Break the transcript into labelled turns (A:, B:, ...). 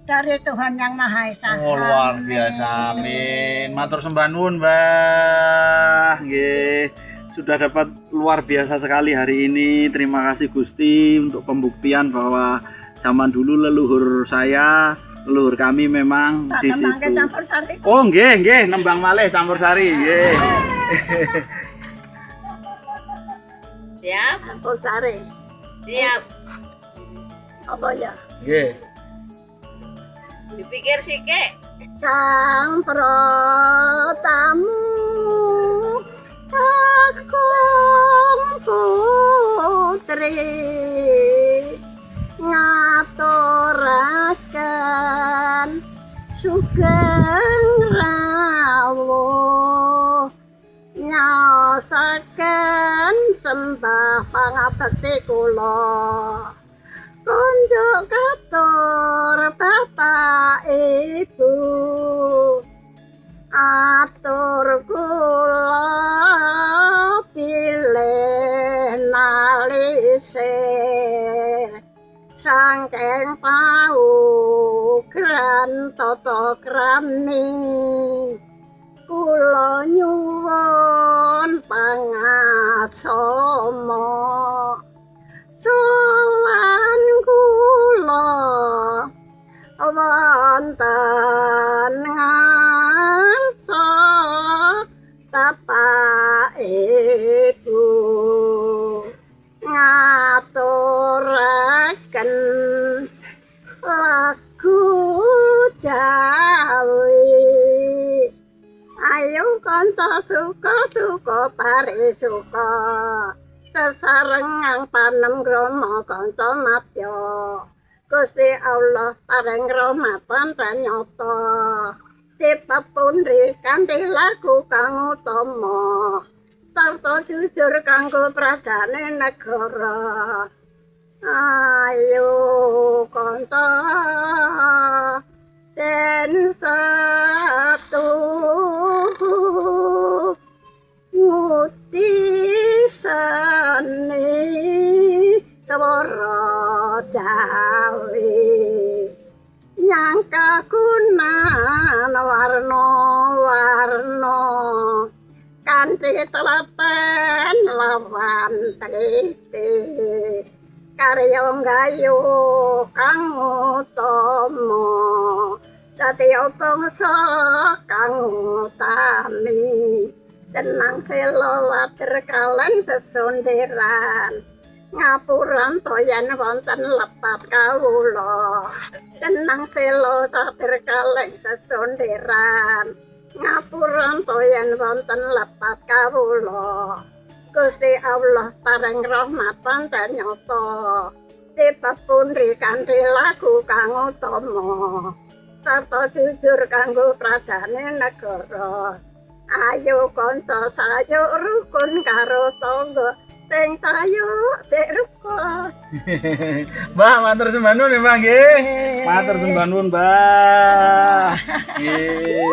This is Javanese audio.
A: dari Tuhan Yang Maha Esa.
B: Oh, luar biasa. Amin. Matur sembah nuwun, Mbah. Nggih. Sudah dapat luar biasa sekali hari ini. Terima kasih Gusti untuk pembuktian bahwa zaman dulu leluhur kami memang
A: Tak
B: di
A: tembang
B: situ.
A: campur sari.
B: Oh, nggih, nembang malih campur sari. Nggih.
C: Siap,
A: Campur sari.
C: siap.
A: Apa ya?
B: Nggih.
C: Dipikir sih, Kek.
A: Sang Pratamu Kakung Putri ngaturaken sugeng rawuh nyaosaken sembah pangabekti kula konjuk katur bapak ibu atur kula pilih nalisih sangkeng paugeran tata krami kula nyuwun pangasama sowan kula wonten ngarsa bapak ibu ngaturaken lagu Jawi ayo kanca suka parisuka sesarengang panem grama kanca madya Gusti Allah paring rahmatan pranyata dipepundhi kanthi lagu kang utama sarta jujur kanggo prajane negara ayo kanca den satu nguti seni swara Jawi nyangka kunan warna-warna kanthi telaten lawan teliti karya gayuh kang utama dadi bangsa kang utami tenang selawatir kalen sesonderan ngapuran toyan wonten lepat kawula tenang selawatir kalen sesonderan ngapuran toyan wonten lepat kawula Gusti Allah paring rahmatan nyata dipepundhi kanthi lagu kang utama sarta jujur kanggo prajane negara ayo kanca sayo rukun karo tangga sing sayo sik rukun.
B: Mbah, matur sembah nuwun Mbah nggih. Matur sembah nuwun, Mbah. Nggih.